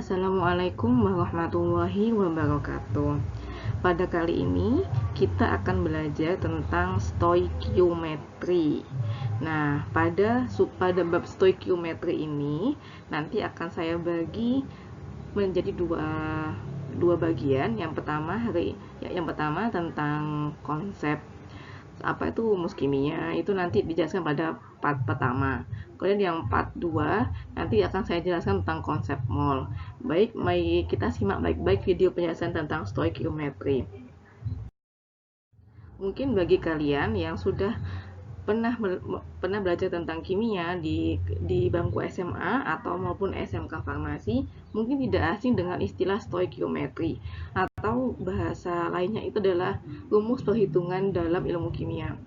Assalamualaikum warahmatullahi wabarakatuh. Pada kali ini kita akan belajar tentang stoikiometri. Nah, pada bab stoikiometri ini nanti akan saya bagi menjadi dua bagian. Yang pertama tentang konsep apa itu rumus kimia, itu nanti dijelaskan pada part pertama. Kemudian yang part 2 nanti akan saya jelaskan tentang konsep mol. Mari kita simak baik-baik video penjelasan tentang stoikiometri. Mungkin bagi kalian yang sudah pernah belajar tentang kimia di bangku SMA atau maupun SMK Farmasi, mungkin tidak asing dengan istilah stoikiometri, atau bahasa lainnya itu adalah rumus perhitungan dalam ilmu kimia.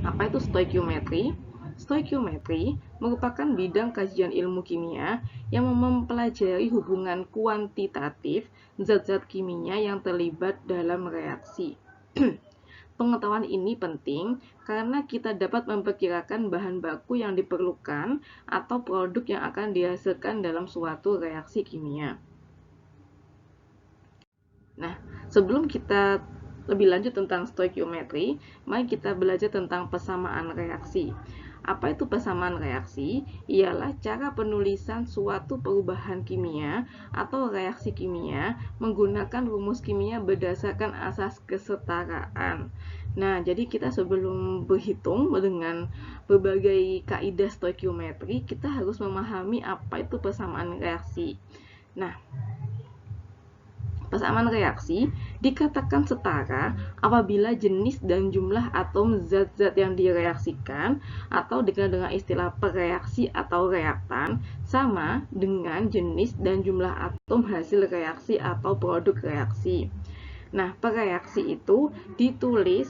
Apa itu stoikiometri? Stoikiometri merupakan bidang kajian ilmu kimia yang mempelajari hubungan kuantitatif zat-zat kimia yang terlibat dalam reaksi. Pengetahuan ini penting karena kita dapat memperkirakan bahan baku yang diperlukan atau produk yang akan dihasilkan dalam suatu reaksi kimia. Nah, sebelum kita lebih lanjut tentang stoikiometri, mari kita belajar tentang persamaan reaksi. Apa itu persamaan reaksi? Ialah cara penulisan suatu perubahan kimia atau reaksi kimia menggunakan rumus kimia berdasarkan asas kesetaraan. Nah, jadi kita sebelum berhitung dengan berbagai kaidah stoikiometri, kita harus memahami apa itu persamaan reaksi. Nah, persamaan reaksi dikatakan setara apabila jenis dan jumlah atom zat-zat yang direaksikan atau dikenal dengan istilah pereaksi atau reaktan sama dengan jenis dan jumlah atom hasil reaksi atau produk reaksi. Nah, pereaksi itu ditulis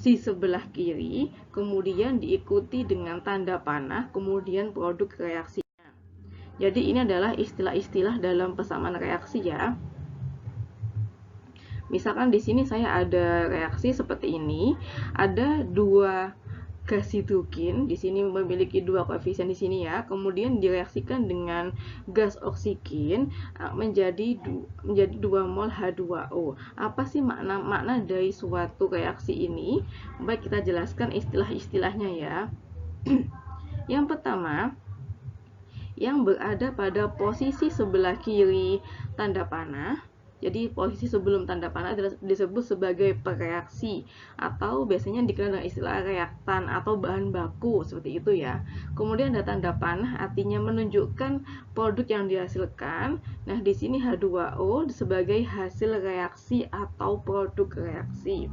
di sebelah kiri, kemudian diikuti dengan tanda panah, kemudian produk reaksinya. Jadi ini adalah istilah-istilah dalam persamaan reaksi ya. Misalkan di sini saya ada reaksi seperti ini, ada dua gas hidrogen di sini memiliki dua koefisien di sini ya, kemudian direaksikan dengan gas oksigen menjadi 2 mol H2O. Apa sih makna dari suatu reaksi ini? Baik, kita jelaskan istilah-istilahnya ya. Yang pertama, yang berada pada posisi sebelah kiri tanda panah. Jadi posisi sebelum tanda panah disebut sebagai pereaksi atau biasanya dikenal dengan istilah reaktan atau bahan baku seperti itu ya. Kemudian ada tanda panah artinya menunjukkan produk yang dihasilkan. Nah, di sini H2O sebagai hasil reaksi atau produk reaksi.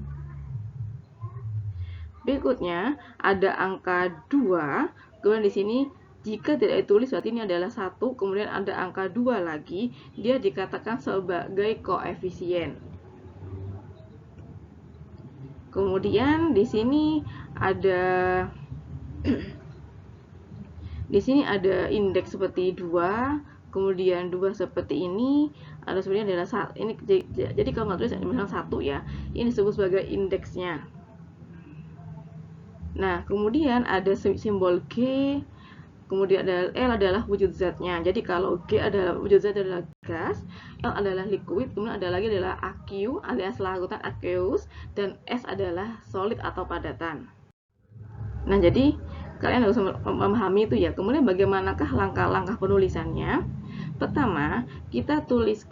Berikutnya ada angka 2. Kemudian di sini jika tidak ditulis berarti ini adalah 1, kemudian ada angka 2 lagi, dia dikatakan sebagai koefisien. Kemudian di sini ada indeks seperti 2, kemudian 2 seperti ini, ada sebenarnya adalah ini. Jadi kalau nggak tulis misalnya 1 ya, ini disebut sebagai indeksnya. Nah, kemudian ada simbol G. Kemudian ada L adalah wujud zatnya. Jadi kalau G adalah wujud zat adalah gas, L adalah liquid, kemudian ada lagi adalah aqueous alias larutan aqueous, dan S adalah solid atau padatan. Nah, jadi kalian harus memahami itu ya. Kemudian bagaimanakah langkah-langkah penulisannya? Pertama, kita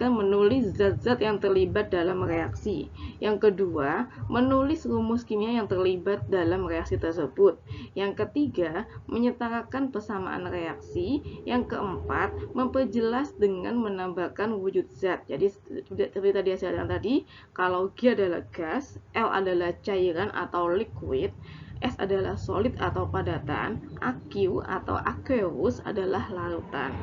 menulis zat-zat yang terlibat dalam reaksi. Yang kedua, menulis rumus kimia yang terlibat dalam reaksi tersebut. Yang ketiga, menyetarakan persamaan reaksi. Yang keempat, memperjelas dengan menambahkan wujud zat. Jadi seperti tadi saya bilang tadi, kalau G adalah gas, L adalah cairan atau liquid, S adalah solid atau padatan, aqueous atau aqueous adalah larutan.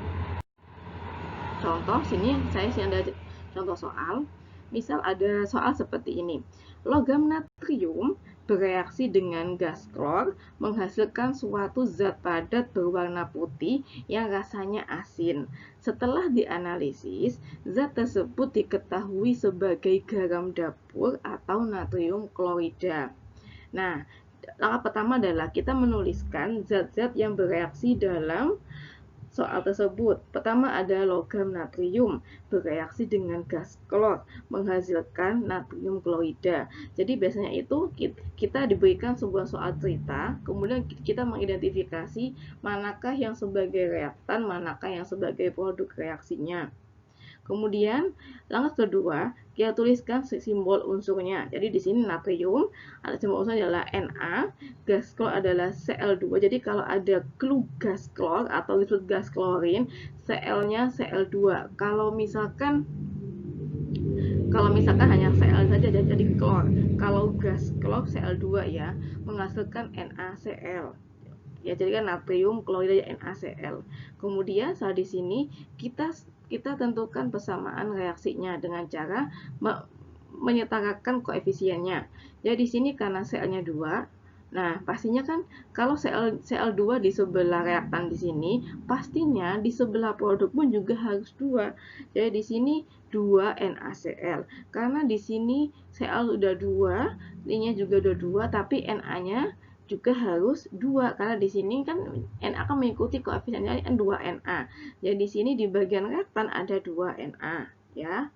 Contoh sini ada contoh soal. Misal ada soal seperti ini. Logam natrium bereaksi dengan gas klor menghasilkan suatu zat padat berwarna putih yang rasanya asin. Setelah dianalisis, zat tersebut diketahui sebagai garam dapur atau natrium klorida. Nah, langkah pertama adalah kita menuliskan zat-zat yang bereaksi dalam soal tersebut. Pertama ada logam natrium bereaksi dengan gas klor menghasilkan natrium klorida. Jadi biasanya itu kita diberikan sebuah soal cerita, kemudian kita mengidentifikasi manakah yang sebagai reaktan, manakah yang sebagai produk reaksinya. Kemudian langkah kedua, kita tuliskan simbol unsurnya. Jadi di sini natrium, ada simbol unsurnya adalah Na, gas klor adalah Cl2. Jadi kalau ada clue gas klor atau disebut gas klorin, Cl-nya Cl2. Kalau misalkan hanya Cl saja jadi klor. Kalau gas klor Cl2 ya, menghasilkan NaCl. Ya, jadi kan natrium klorida NaCl. Kemudian saat di sini kita tentukan persamaan reaksinya dengan cara menyetarakan koefisiennya. Jadi di sini karena Cl-nya 2, nah pastinya kan kalau Cl2 di sebelah reaktan di sini, pastinya di sebelah produk pun juga harus 2. Jadi di sini 2 NaCl. Karena di sini Cl udah 2, ini juga udah 2, tapi Na-nya juga harus 2 karena di sini kan Na akan mengikuti koefisiennya 2Na. Jadi di sini di bagian reaktan ada 2Na ya.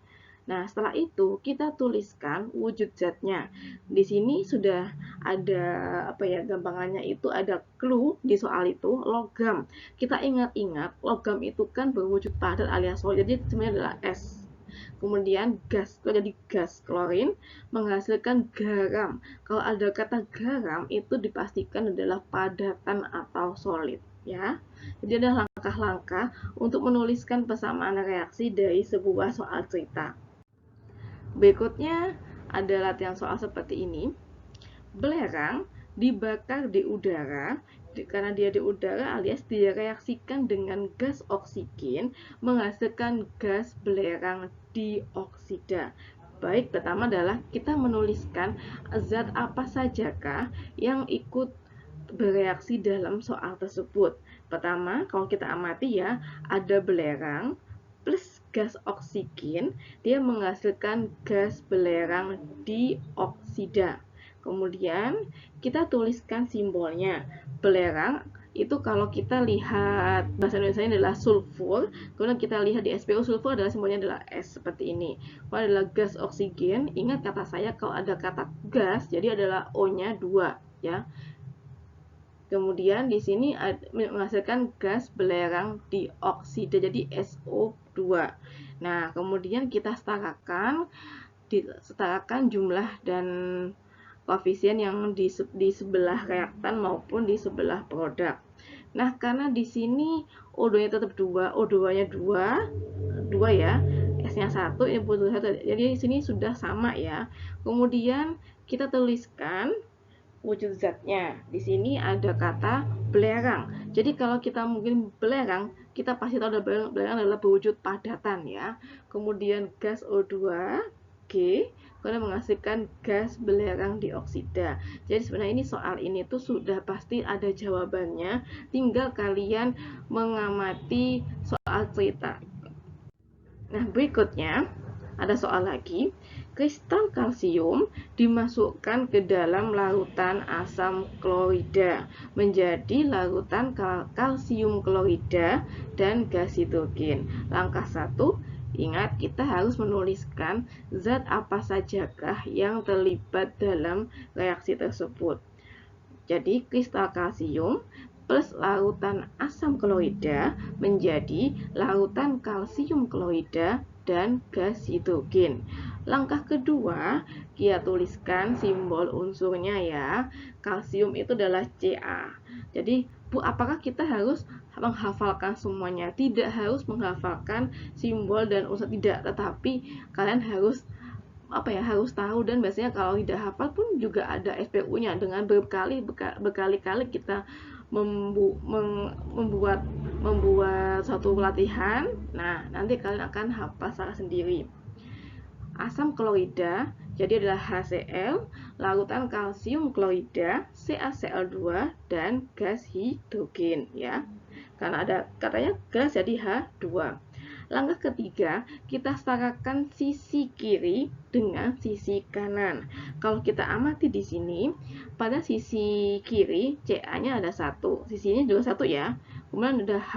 Nah, setelah itu kita tuliskan wujud zatnya. Di sini sudah ada gampangannya itu ada clue di soal itu logam. Kita ingat-ingat logam itu kan berwujud padat alias solid. Jadi sebenarnya adalah S. Kemudian gas, jadi gas klorin menghasilkan garam. Kalau ada kata garam itu dipastikan adalah padatan atau solid ya. Jadi ada langkah-langkah untuk menuliskan persamaan reaksi dari sebuah soal cerita. Berikutnya ada latihan soal seperti ini. Belerang dibakar di udara, karena dia di udara alias direaksikan dengan gas oksigen menghasilkan gas belerang dioksida. Baik, pertama adalah kita menuliskan zat apa sajakah yang ikut bereaksi dalam soal tersebut. Pertama, kalau kita amati ya, ada belerang plus gas oksigen, dia menghasilkan gas belerang dioksida. Kemudian kita tuliskan simbolnya. Belerang itu kalau kita lihat bahasa Indonesia adalah sulfur, kemudian kita lihat di SPO sulfur adalah simbolnya adalah S seperti ini. Kalau adalah gas oksigen, ingat kata saya kalau ada kata gas jadi adalah O-nya 2 ya. Kemudian di sini menghasilkan gas belerang dioksida jadi SO2. Nah, kemudian kita setarakan jumlah dan koefisien yang di sebelah reaktan maupun di sebelah produk. Nah, karena di sini O2-nya tetap 2, O2-nya 2 ya, S-nya 1, ini butuh 1. Jadi di sini sudah sama ya. Kemudian kita tuliskan wujud zatnya. Di sini ada kata belerang. Jadi kalau kita mungkin belerang, kita pasti tahu belerang adalah berwujud padatan ya. Kemudian gas O2, G, kemudian menghasilkan gas belerang dioksida. Jadi sebenarnya ini soal ini tuh sudah pasti ada jawabannya, tinggal kalian mengamati soal cerita. Nah, berikutnya ada soal lagi. Kristal kalsium dimasukkan ke dalam larutan asam klorida menjadi larutan kalsium klorida dan gas hidrogen. Langkah 1, ingat kita harus menuliskan zat apa sajakah yang terlibat dalam reaksi tersebut. Jadi kristal kalsium plus larutan asam klorida menjadi larutan kalsium klorida dan gas hidrogen. Langkah kedua, kita tuliskan simbol unsurnya ya. Kalsium itu adalah Ca. Jadi, apakah kita harus menghafalkan semuanya? Tidak harus menghafalkan simbol dan unsur, tidak, tetapi kalian harus harus tahu, dan biasanya kalau tidak hafal pun juga ada SPU-nya. Dengan berkali-kali kita membuat suatu latihan, nah nanti kalian akan hafal secara sendiri. Asam klorida jadi adalah HCl, larutan kalsium klorida, CaCl2 dan gas hidrogen ya. Karena ada katanya gas jadi H2. Langkah ketiga, kita setarakan sisi kiri dengan sisi kanan. Kalau kita amati di sini, pada sisi kiri Ca-nya ada 1, sisi ini juga 1 ya. Kemudian ada H.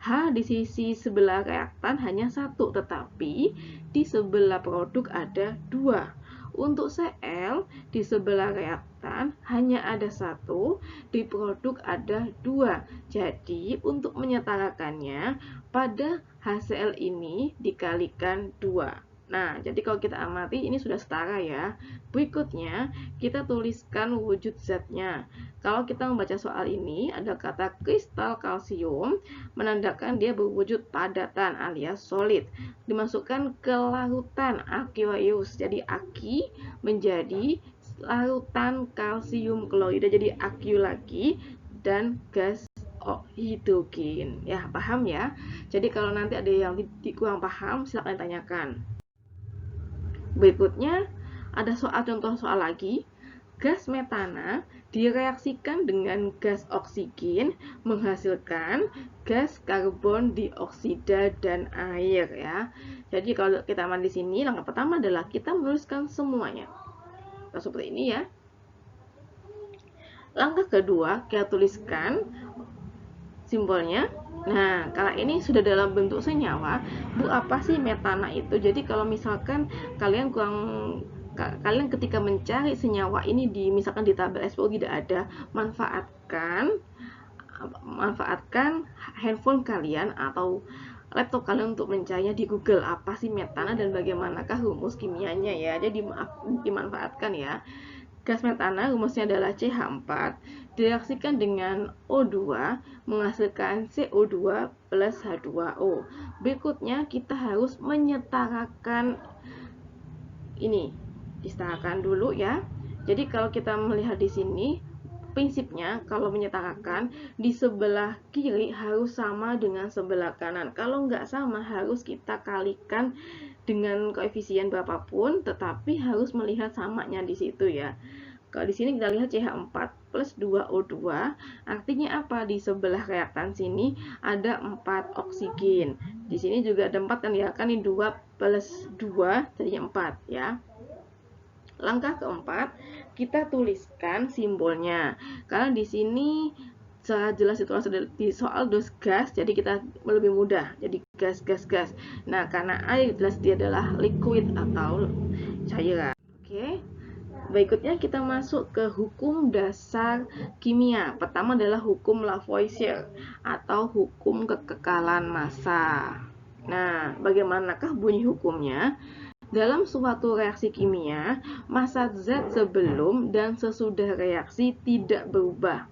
H di sisi sebelah reaktan hanya satu, tetapi di sebelah produk ada dua. Untuk Cl di sebelah reaktan hanya ada satu, di produk ada dua. Jadi untuk menyetarakannya, pada HCl ini dikalikan 2. Nah, jadi kalau kita amati ini sudah setara ya. Berikutnya kita tuliskan wujud zatnya. Kalau kita membaca soal ini, ada kata kristal kalsium menandakan dia berwujud padatan alias solid. Dimasukkan ke larutan aqueous. Jadi Aki menjadi larutan kalsium klorida, jadi aqueous lagi dan gas hidrogen. Ya, paham ya? Jadi kalau nanti ada yang kurang paham, silakan ditanyakan. Berikutnya ada contoh soal lagi. Gas metana direaksikan dengan gas oksigen menghasilkan gas karbon dioksida dan air ya. Jadi kalau kita amati di sini, langkah pertama adalah kita menuliskan semuanya. Nah, seperti ini ya. Langkah kedua, kita tuliskan simbolnya. Nah, kalau ini sudah dalam bentuk senyawa, Bu, apa sih metana itu? Jadi kalau misalkan kalian ketika mencari senyawa ini misalkan di tabel SPO tidak ada, manfaatkan handphone kalian atau laptop kalian untuk mencarinya di Google, apa sih metana dan bagaimanakah rumus kimianya ya. Jadi dimanfaatkan ya. Gas metana rumusnya adalah CH4 direaksikan dengan O2 menghasilkan CO2 plus H2O. Berikutnya kita harus menyetarakan ini. Disetarakan dulu ya. Jadi kalau kita melihat di sini, prinsipnya kalau menyetarakan di sebelah kiri harus sama dengan sebelah kanan. Kalau nggak sama harus kita kalikan dengan koefisien berapapun, tetapi harus melihat samanya di situ ya. Kalau di sini kita lihat CH4 plus 2O2, artinya apa? Di sebelah reaktan sini ada 4 oksigen. Di sini juga ada 4 kan ya, kan ini 2 plus 2 jadinya 4 ya. Langkah keempat, kita tuliskan simbolnya. Karena di sini secara jelas itu di soal dos gas, jadi kita lebih mudah. Jadi gas. Nah, karena air jelas dia adalah liquid atau cairan. Oke. Berikutnya kita masuk ke hukum dasar kimia. Pertama adalah hukum Lavoisier atau hukum kekekalan massa. Nah, bagaimanakah bunyi hukumnya? Dalam suatu reaksi kimia, massa zat sebelum dan sesudah reaksi tidak berubah.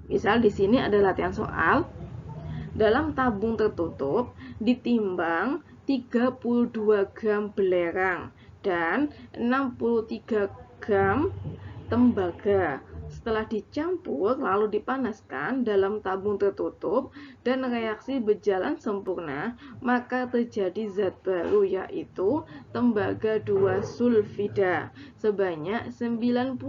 Misal di sini ada latihan soal. Dalam tabung tertutup ditimbang 32 gram belerang dan 63 gram tembaga. Setelah dicampur lalu dipanaskan dalam tabung tertutup dan reaksi berjalan sempurna, maka terjadi zat baru yaitu tembaga 2 sulfida sebanyak 95,5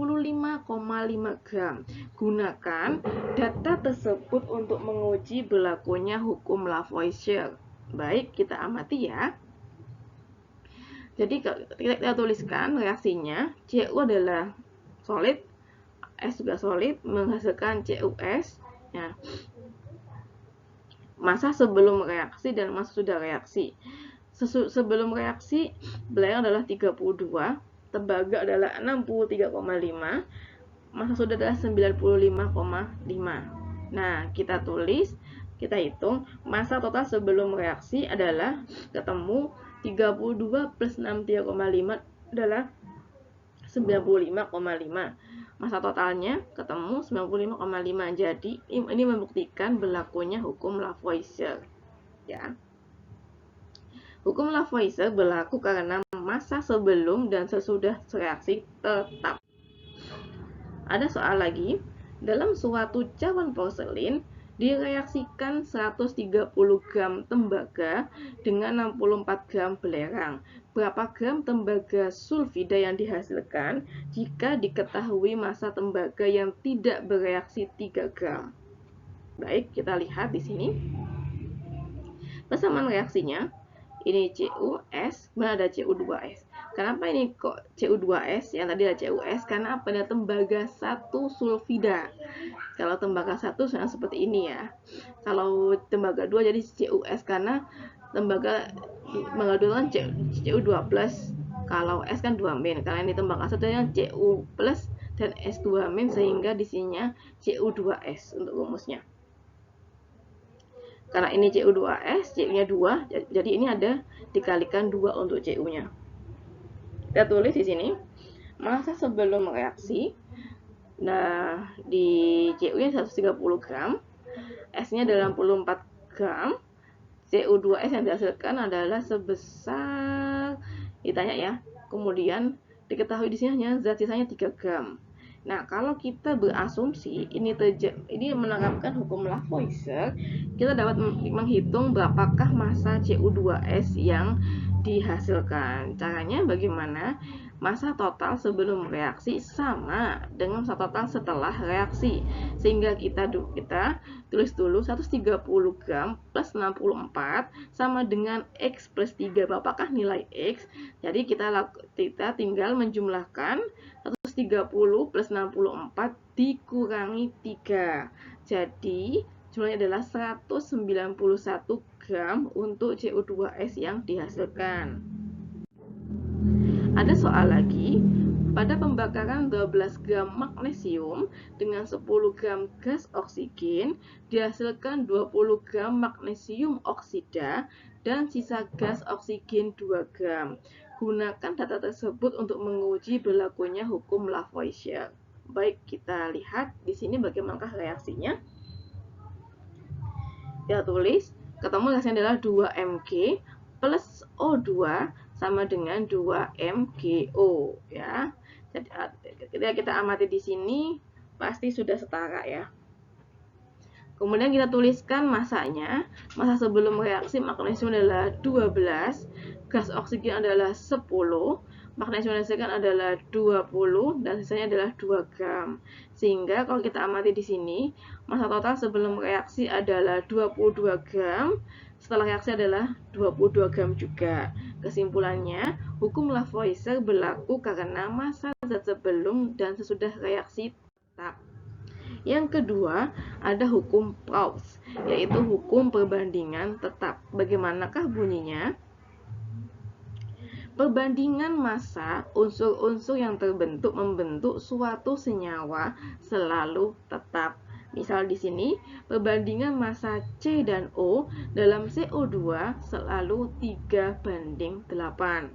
gram. Gunakan data tersebut untuk menguji berlakunya hukum Lavoisier. Baik, kita amati ya. Jadi kita tuliskan reaksinya, Cu adalah solid, S juga solid, menghasilkan CuS ya. Massa sebelum reaksi dan massa sudah reaksi. Sebelum reaksi, belerang adalah 32, tembaga adalah 63,5, massa sudah adalah 95,5. Nah, kita tulis, kita hitung, massa total sebelum reaksi adalah ketemu 32 plus 63,5 adalah 95,5. Massa totalnya ketemu 95,5. Jadi ini membuktikan berlakunya hukum Lavoisier. Ya. Hukum Lavoisier berlaku karena massa sebelum dan sesudah reaksi tetap. Ada soal lagi. Dalam suatu cawan porselin direaksikan 130 gram tembaga dengan 64 gram belerang. Berapa gram tembaga sulfida yang dihasilkan jika diketahui massa tembaga yang tidak bereaksi 3 gram? Baik, kita lihat di sini. Persamaan reaksinya, ini CuS, kemudian ada Cu2S. Kenapa ini kok Cu2S? Yang tadi ada CuS, karena apa? Ada tembaga 1 sulfida. Kalau tembaga 1 seperti ini ya. Kalau tembaga 2 jadi CuS, karena tembaga 2 kan Cu2+, kalau S kan 2-. Kalau ini tembaga 1 yang Cu+ dan S2-, sehingga di sininya Cu2S untuk rumusnya. Karena ini Cu2S, Cu-nya 2, jadi ini ada dikalikan 2 untuk Cu-nya. Kita tulis di sini masa sebelum reaksi. Nah, di Cu-nya 130 gram, S-nya 84 gram, Cu2S yang dihasilkan adalah sebesar, ditanya ya, kemudian diketahui di sini hanya zat sisanya 3 gram. Nah, kalau kita berasumsi ini menerapkan hukum Lavoisier, kita dapat menghitung berapakah massa Cu2S yang dihasilkan. Caranya bagaimana? Massa total sebelum reaksi sama dengan massa total setelah reaksi. Sehingga kita tulis dulu 130 gram plus 64 sama dengan X plus 3. Berapakah nilai X? Jadi kita tinggal menjumlahkan 130 plus 64 dikurangi 3. Jadi jumlahnya adalah 191 gram untuk Cu2S yang dihasilkan. Ada soal lagi, pada pembakaran 12 gram magnesium dengan 10 gram gas oksigen dihasilkan 20 gram magnesium oksida dan sisa gas oksigen 2 gram. Gunakan data tersebut untuk menguji berlakunya hukum Lavoisier. Baik, kita lihat di sini bagaimanakah reaksinya. Kita tulis, ketemu hasilnya adalah 2Mg plus O2 sama dengan 2MgO ya. Jadi ketika kita amati di sini pasti sudah setara ya. Kemudian kita tuliskan masanya. Massa sebelum reaksi magnesium adalah 12, gas oksigen adalah 10, magnesium dihasilkan adalah 20 dan sisanya adalah 2 gram. Sehingga kalau kita amati di sini, massa total sebelum reaksi adalah 22 gram, setelah reaksi adalah 22 gram juga. Kesimpulannya, hukum Lavoisier berlaku karena massa zat sebelum dan sesudah reaksi tetap. Yang kedua, ada hukum Proust, yaitu hukum perbandingan tetap. Bagaimanakah bunyinya? Perbandingan massa unsur-unsur yang membentuk suatu senyawa selalu tetap. Misal di sini, perbandingan massa C dan O dalam CO2 selalu 3:8.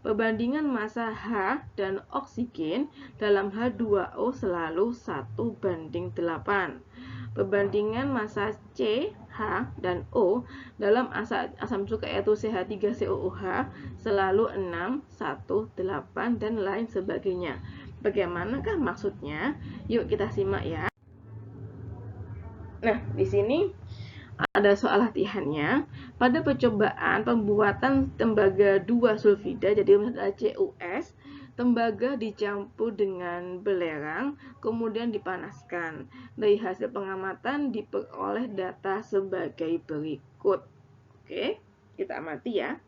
Perbandingan massa H dan oksigen dalam H2O selalu 1:8. Perbandingan massa C, H, dan O dalam asam cuka yaitu CH3COOH selalu 6:1:8 dan lain sebagainya. Bagaimanakah maksudnya? Yuk kita simak ya. Nah, di sini ada soal latihannya. Pada percobaan pembuatan tembaga 2 sulfida, jadi ada CuS, tembaga dicampur dengan belerang, kemudian dipanaskan. Dari hasil pengamatan diperoleh data sebagai berikut. Oke, kita amati ya.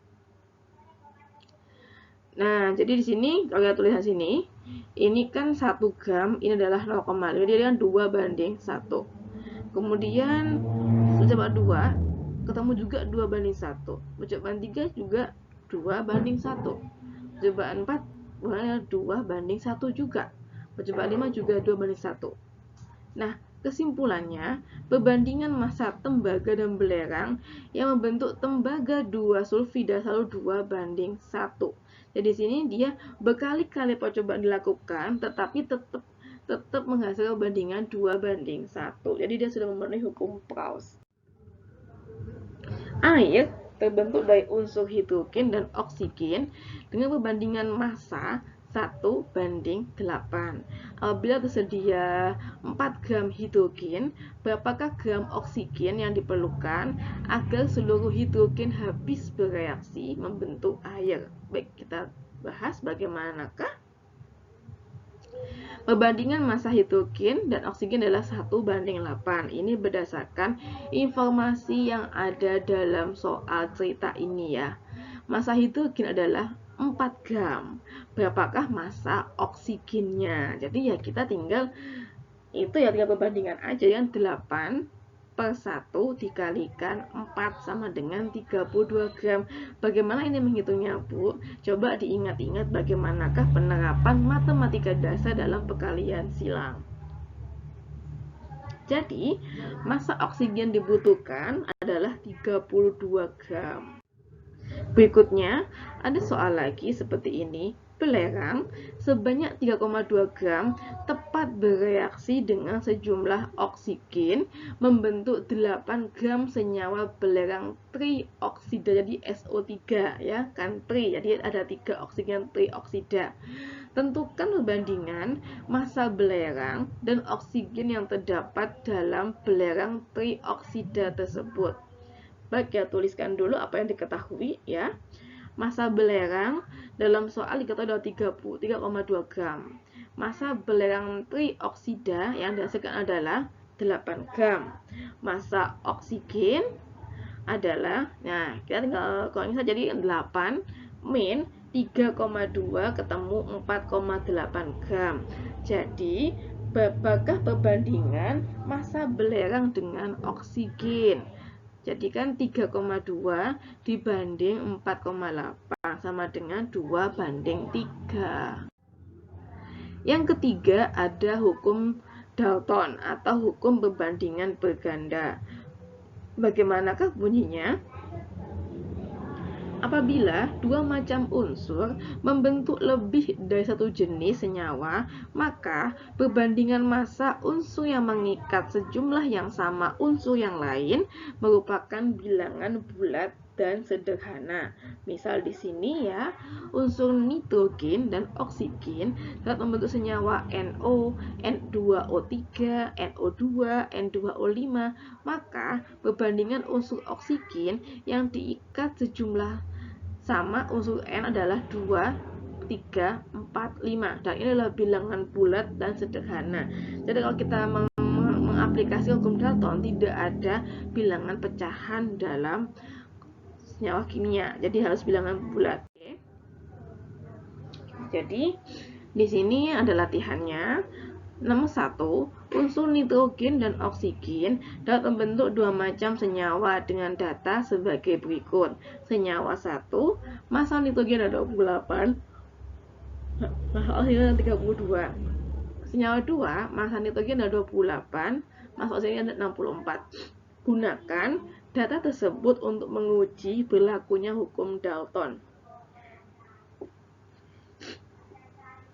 Nah, jadi di sini kalau kita tulisan sini, ini kan 1 gram, ini adalah 0,5, jadi kan 2:1. Kemudian percobaan 2 ketemu juga 2:1. Percobaan 3 juga 2:1. Percobaan 4 2:1 juga. Percobaan 5 juga 2:1. Nah, kesimpulannya, perbandingan massa tembaga dan belerang yang membentuk tembaga 2 sulfida selalu 2:1. Jadi di sini dia berkali-kali percobaan dilakukan, tetapi tetap menghasilkan perbandingan 2:1. Jadi dia sudah memenuhi hukum Proust. Air terbentuk dari unsur hidrogen dan oksigen dengan perbandingan massa 1:8. Apabila tersedia 4 gram hidrogen, berapakah gram oksigen yang diperlukan agar seluruh hidrogen habis bereaksi membentuk air? Baik, kita bahas bagaimanakah perbandingan massa hidrogen dan oksigen adalah 1:8. Ini berdasarkan informasi yang ada dalam soal cerita ini ya. Massa hidrogen adalah 4 gram. Berapakah massa oksigennya? Jadi ya kita tinggal itu ya tinggal perbandingan aja, yang 8/1 dikalikan 4 sama dengan 32 gram. Bagaimana ini menghitungnya, Bu? Coba diingat-ingat bagaimanakah penerapan matematika dasar dalam perkalian silang. Jadi, massa oksigen dibutuhkan adalah 32 gram. Berikutnya, ada soal lagi seperti ini. Belerang sebanyak 3,2 gram tepat bereaksi dengan sejumlah oksigen membentuk 8 gram senyawa belerang trioksida, jadi SO3 ya kan, jadi ada 3 oksigen trioksida. Tentukan perbandingan massa belerang dan oksigen yang terdapat dalam belerang trioksida tersebut. Baik ya, tuliskan dulu apa yang diketahui ya. Massa belerang dalam soal diketahui adalah 3,2 gram. Massa belerang trioksida yang dihasilkan adalah 8 gram. Massa oksigen adalah, nah kita tinggal kurangin saja, jadi 8 min 3,2 ketemu 4,8 gram. Jadi apakah perbandingan massa belerang dengan oksigen? Jadi kan 3,2 dibanding 4,8 sama dengan 2/3. Yang ketiga ada hukum Dalton atau hukum perbandingan berganda. Bagaimanakah bunyinya? Apabila dua macam unsur membentuk lebih dari satu jenis senyawa, maka perbandingan massa unsur yang mengikat sejumlah yang sama unsur yang lain merupakan bilangan bulat dan sederhana. Misal di sini ya, unsur nitrogen dan oksigen dapat membentuk senyawa NO, N2O3, NO2, N2O5, maka perbandingan unsur oksigen yang diikat sejumlah sama unsur N adalah 2, 3, 4, 5. Dan ini adalah bilangan bulat dan sederhana. Jadi kalau kita mengaplikasi hukum Dalton, tidak ada bilangan pecahan dalam senyawa kimia. Jadi harus bilangan bulat. Jadi di sini ada latihannya. Nomor 1, unsur nitrogen dan oksigen dapat membentuk dua macam senyawa dengan data sebagai berikut. Senyawa 1, massa nitrogen ada 28, massa oksigen ada 32. Senyawa 2, massa nitrogen ada 28, massa oksigen ada 64. Gunakan data tersebut untuk menguji berlakunya hukum Dalton.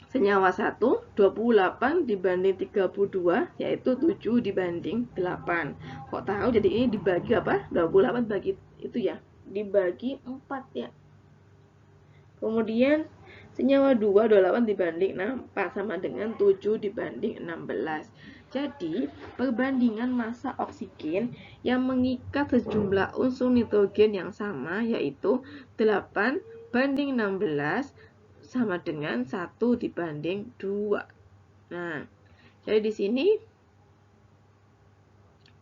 Senyawa 1, 28 dibanding 32, yaitu 7 dibanding 8. Kok tahu? Jadi ini dibagi apa? 28 bagi itu ya, dibagi 4 ya. Kemudian senyawa 2, 28 dibanding 64 sama dengan 7 dibanding 16. Jadi, perbandingan massa oksigen yang mengikat sejumlah unsur nitrogen yang sama, yaitu 8 banding 16, sama dengan 1 dibanding 2. Nah, jadi di sini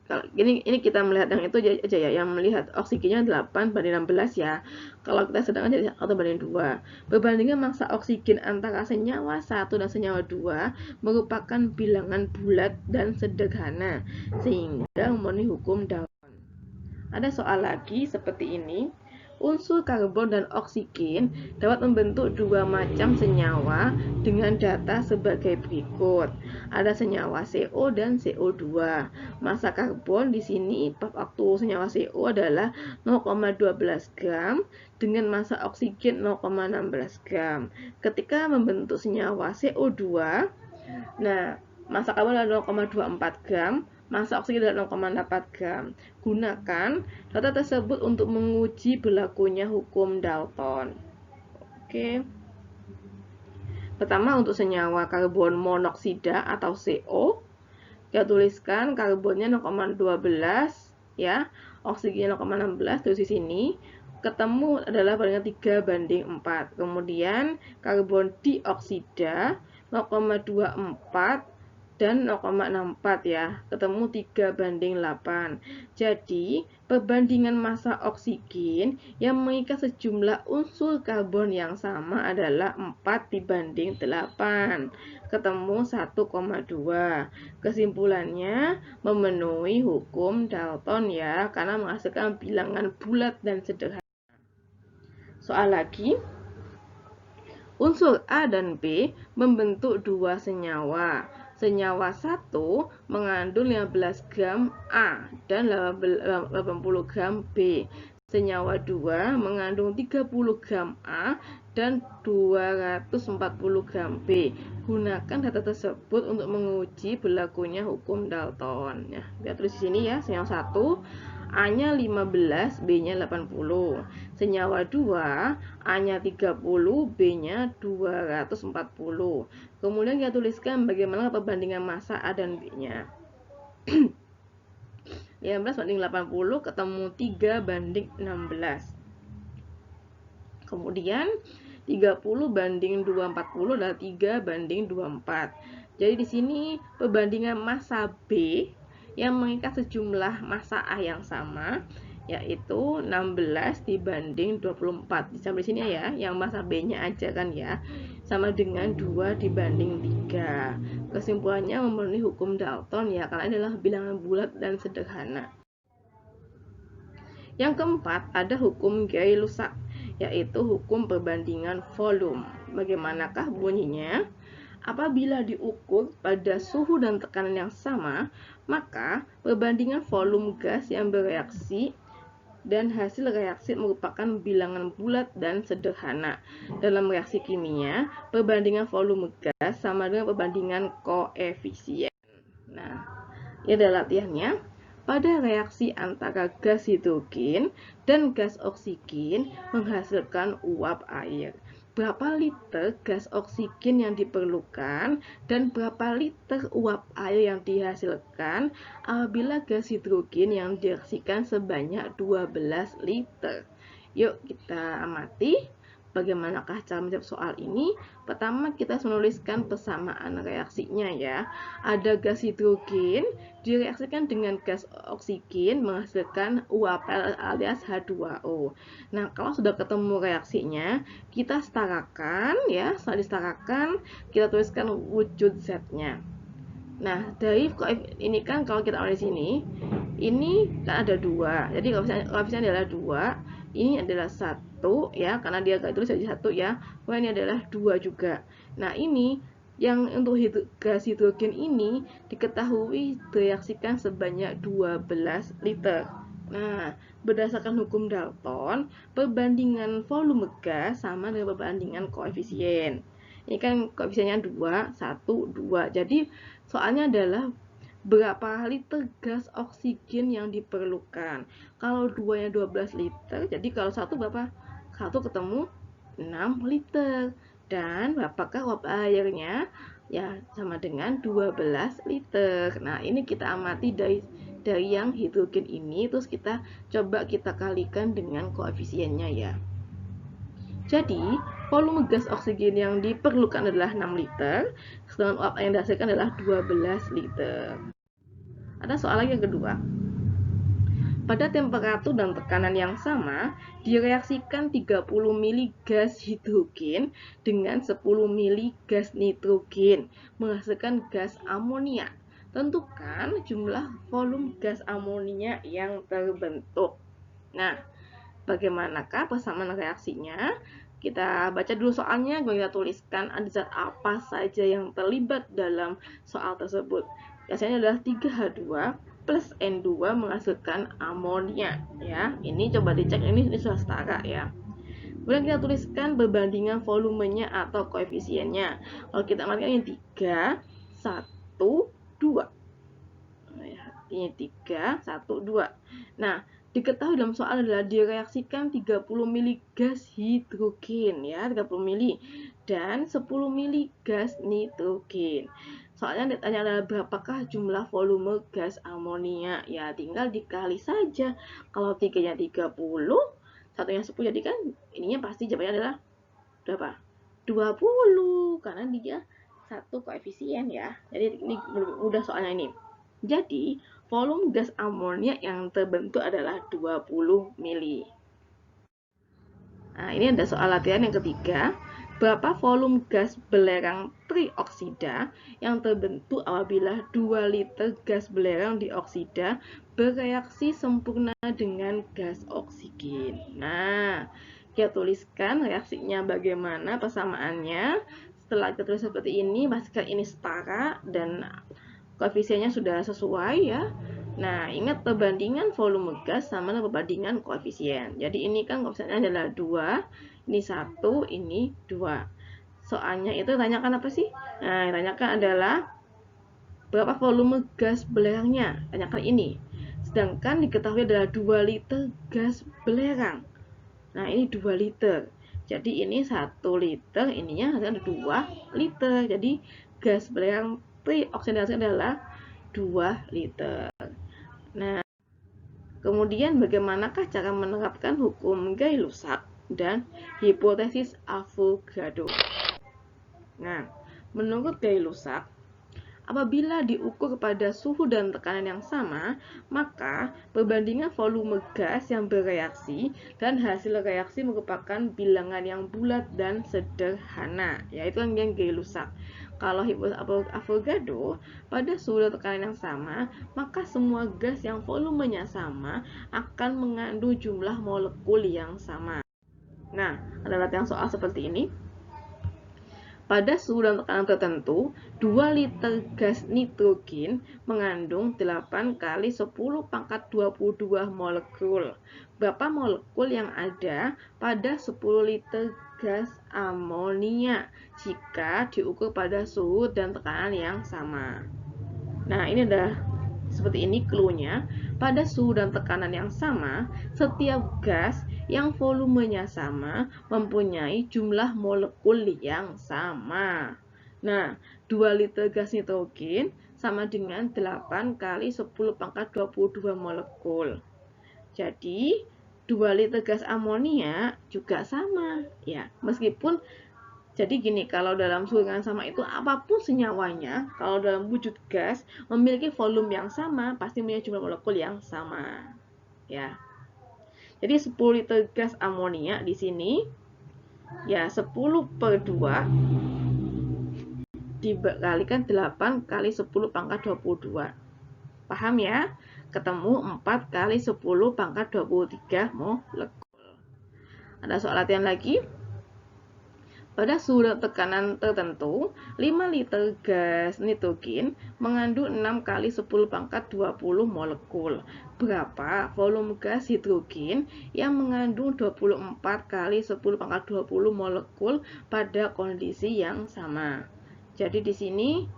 kalau ini kita melihat yang itu aja ya, yang melihat oksigennya 8 banding 16 ya. Kalau kita sedangkan jadi 1 banding 2. Perbandingan massa oksigen antara senyawa 1 dan senyawa 2 merupakan bilangan bulat dan sederhana sehingga memenuhi hukum Dalton. Ada soal lagi seperti ini. Unsur karbon dan oksigen dapat membentuk dua macam senyawa dengan data sebagai berikut. Ada senyawa CO dan CO2. Massa karbon di sini waktu senyawa CO adalah 0,12 gram dengan massa oksigen 0,16 gram. Ketika membentuk senyawa CO2, nah massa karbon adalah 0,24 gram, massa oksigen adalah 0,4 gram. Gunakan data tersebut untuk menguji berlakunya hukum Dalton. Oke. Pertama untuk senyawa karbon monoksida atau CO, kita tuliskan karbonnya 0,12 ya, oksigennya 0,16 terus di sini. Ketemu adalah bandingan 3 banding 4. Kemudian karbon dioksida 0,24 dan 0,64 ya, ketemu 3:8. Jadi, perbandingan massa oksigen yang mengikat sejumlah unsur karbon yang sama adalah 4:8, ketemu 1,2. Kesimpulannya, memenuhi hukum Dalton ya, karena menghasilkan bilangan bulat dan sederhana. Soal lagi, unsur A dan B membentuk dua senyawa. Senyawa 1 mengandung 15 gram A dan 80 gram B. Senyawa 2 mengandung 30 gram A dan 240 gram B. Gunakan data tersebut untuk menguji berlakunya hukum Dalton. Ya, kita tulis di sini ya, senyawa 1 A-nya 15, B-nya 80. Senyawa 2, A-nya 30, B-nya 240. Kemudian kita tuliskan bagaimana perbandingan massa A dan B-nya. 15 banding 80 ketemu 3:16. Kemudian 30 banding 240 adalah 3:24. Jadi di sini perbandingan massa B yang mengikat sejumlah massa A yang sama, yaitu 16 dibanding 24. Sampai sini ya, yang massa B-nya aja kan ya, sama dengan 2 dibanding 3. Kesimpulannya memenuhi hukum Dalton ya, karena ini adalah bilangan bulat dan sederhana. Yang keempat, ada hukum Gay-Lussac, yaitu hukum perbandingan volume. Bagaimanakah bunyinya? Apabila diukur pada suhu dan tekanan yang sama, maka perbandingan volume gas yang bereaksi dan hasil reaksi merupakan bilangan bulat dan sederhana. Dalam reaksi kimia, perbandingan volume gas sama dengan perbandingan koefisien. Nah, ini adalah latihannya. Pada reaksi antara gas hidrogen dan gas oksigen menghasilkan uap air. Berapa liter gas oksigen yang diperlukan dan berapa liter uap air yang dihasilkan apabila gas hidrogen yang direaksikan sebanyak 12 liter. Yuk kita amati bagaimanakah cara menjawab soal ini. Pertama kita menuliskan persamaan reaksinya ya. Ada gas hidrogen direaksikan dengan gas oksigen menghasilkan uap alias H2O. Nah, kalau sudah ketemu reaksinya, kita setarakan ya. Setelah disetarakan, kita tuliskan wujud Z-nya. Nah, dari ini kan kalau kita ambil di sini, ini kan ada 2. Jadi koefisiennya adalah 2, ini adalah 1 ya, karena dia gak tulis jadi 1 ya. Kemudian ini adalah 2 juga. Nah, ini yang untuk gas hidrogen ini diketahui direaksikan sebanyak 12 liter. Nah, berdasarkan hukum Dalton, perbandingan volume gas sama dengan perbandingan koefisien. Ini kan koefisiennya 2, 1, 2. Jadi, soalnya adalah berapa liter gas oksigen yang diperlukan. Kalau 2-nya 12 liter, jadi kalau 1 berapa? 1 ketemu 6 liter. Dan berapakah uap airnya? Ya, sama dengan 12 liter. Nah, ini kita amati dari yang hidrogen ini, terus kita coba kita kalikan dengan koefisiennya ya. Jadi, volume gas oksigen yang diperlukan adalah 6 liter, sedangkan uap air yang dihasilkan adalah 12 liter. Ada soal lagi yang kedua. Pada temperatur dan tekanan yang sama, direaksikan 30 ml gas hidrogen dengan 10 ml gas nitrogen, menghasilkan gas amonia. Tentukan jumlah volume gas amonia yang terbentuk. Nah, bagaimanakah persamaan reaksinya? Kita baca dulu soalnya, kita tuliskan ada zat apa saja yang terlibat dalam soal tersebut. Biasanya adalah 3H2 plus N2 menghasilkan amonia ya. Ini coba dicek, ini sudah setara ya. Kemudian kita tuliskan perbandingan volumenya atau koefisiennya. Kalau kita amati ini 3, 1, 2. Ini 3, 1, 2. Nah, diketahui dalam soal adalah direaksikan 30 ml gas hidrogen ya, 30 ml dan 10 ml gas nitrogen. Soalnya ditanya adalah berapakah jumlah volume gas amonia. Ya, tinggal dikali saja. Kalau 3-nya 30, 1-nya 10, jadi kan ininya pasti jawabannya adalah berapa? 20, karena dia satu koefisien ya. Jadi ini mudah soalnya ini. Jadi volume gas amonia yang terbentuk adalah 20 mili. Nah, ini ada soal latihan yang ketiga. Berapa volume gas belerang trioksida yang terbentuk apabila 2 liter gas belerang dioksida bereaksi sempurna dengan gas oksigen? Nah, kita tuliskan reaksinya bagaimana, persamaannya. Setelah kita tulis seperti ini, pastikan ini setara dan koefisiennya sudah sesuai ya. Nah, ingat perbandingan volume gas sama dengan perbandingan koefisien. Jadi ini kan koefisiennya adalah 2, ini 1, ini 2. Soalnya itu tanyakan apa sih? Nah, yang tanyakan adalah berapa volume gas belerangnya. Tanyakan ini. Sedangkan diketahui adalah 2 liter gas belerang. Nah, ini 2 liter. Jadi ini 1 liter, ininya ada 2 liter. Jadi gas belerang trioksidasi adalah 2 liter. Nah, kemudian bagaimanakah cara menerapkan hukum Gay-Lussac dan hipotesis Avogadro? Nah, menurut Gay-Lussac, apabila diukur pada suhu dan tekanan yang sama, maka perbandingan volume gas yang bereaksi dan hasil reaksi merupakan bilangan yang bulat dan sederhana, yaitu yang Gay-Lussac. Kalau hipotesis Avogadro, pada suhu dan tekanan yang sama, maka semua gas yang volumenya sama akan mengandung jumlah molekul yang sama. Nah, ada latihan soal seperti ini. Pada suhu dan tekanan tertentu, 2 liter gas nitrogen mengandung 8 kali 10 pangkat 22 molekul. Berapa molekul yang ada pada 10 liter gas amonia jika diukur pada suhu dan tekanan yang sama? Nah, ini adalah seperti ini clue-nya. Pada suhu dan tekanan yang sama, setiap gas yang volumenya sama mempunyai jumlah molekul yang sama. Nah, 2 liter gas nitrogen sama dengan 8 kali 10 pangkat 22 molekul. Jadi, 2 liter gas amonia juga sama. Ya, meskipun jadi gini, kalau dalam suhu yang sama itu apapun senyawanya, kalau dalam wujud gas memiliki volume yang sama, pasti memiliki jumlah molekul yang sama. Ya. Jadi 10 liter gas amonia di sini ya 10 per 2 dikalikan 8 kali 10 pangkat 22. Paham ya? Ketemu 4 kali 10 pangkat 23 molekul. Ada soal latihan lagi. Pada suhu dan tekanan tertentu, 5 liter gas nitrogen mengandung 6 kali 10 pangkat 20 molekul. Berapa volume gas hidrogen yang mengandung 24 kali 10 pangkat 20 molekul pada kondisi yang sama? Jadi di sini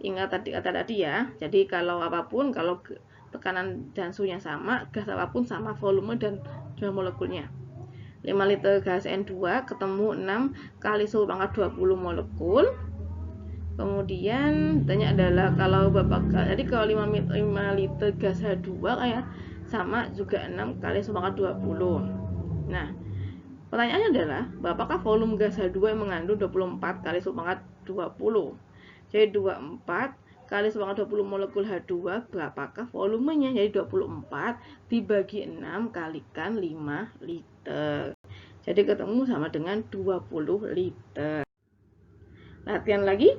ingat kata tadi ya. Jadi kalau apapun, kalau tekanan dan suhunya sama, gas apapun sama volume dan jumlah molekulnya. 5 liter gas N2 ketemu 6 kali 10 pangkat 20 molekul. Kemudian tanya adalah kalau jadi kalau 5 liter gas H2 kayak sama juga 6 kali 10 pangkat 20. Nah, pertanyaannya adalah berapakah volume gas H2 yang mengandung 24 kali 10 pangkat 20? Jadi 24 kali 10 pangkat 20 molekul H2 berapakah volumenya? Jadi 24 dibagi 6 kalikan 5 liter. Jadi ketemu sama dengan 20 liter. Latihan lagi.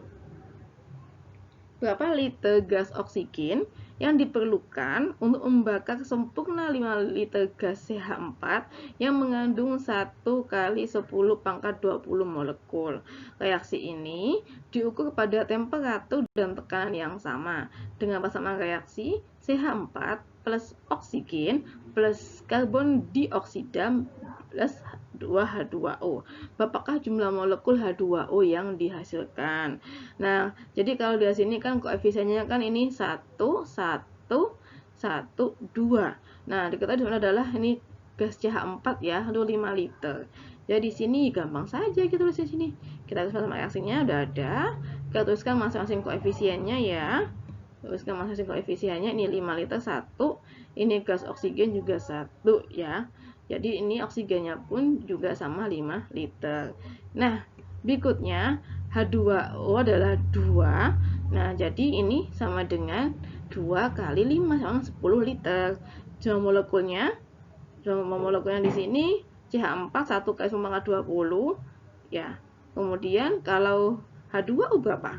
Berapa liter gas oksigen yang diperlukan untuk membakar sempurna 5 liter gas CH4 yang mengandung 1 kali 10 pangkat 20 molekul. Reaksi ini diukur pada temperatur dan tekanan yang sama. Dengan persamaan reaksi, CH4 plus oksigen plus karbon dioksida plus 2H2O. Berapakah jumlah molekul H2O yang dihasilkan? Nah, jadi kalau di sini kan koefisiennya kan ini 1, 1, 1, 2. Nah, diketahui di sana adalah ini gas CH4 ya, 5 liter. Jadi di sini gampang saja kita tulis di sini. Kita tulis sama reaksinya udah ada. Kita tuliskan masing-masing koefisiennya ya. Tuliskan masing-masing koefisiennya, ini 5 liter 1, ini gas oksigen juga 1 ya. Jadi ini oksigennya pun juga sama 5 liter. Nah, berikutnya H2O adalah 2. Nah, jadi ini sama dengan 2 kali 5 sama 10 liter. Jumlah molekulnya di sini CH4 1 kali 10 pangkat 20 ya. Kemudian kalau H2O berapa?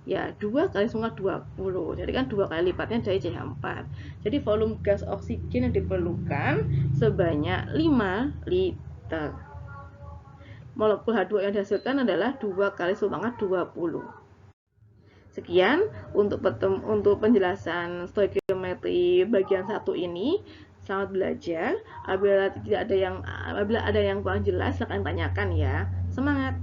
Ya, 2 kali 10 20. Jadi kan 2 kali lipatnya dari CH4. Jadi volume gas oksigen yang diperlukan sebanyak 5 liter. Molekul H2 yang dihasilkan adalah 2 kali 10 pangkat 20. Sekian untuk penjelasan stoikiometri bagian 1 ini. Selamat belajar. Apabila ada yang kurang jelas, silakan tanyakan ya. Semangat!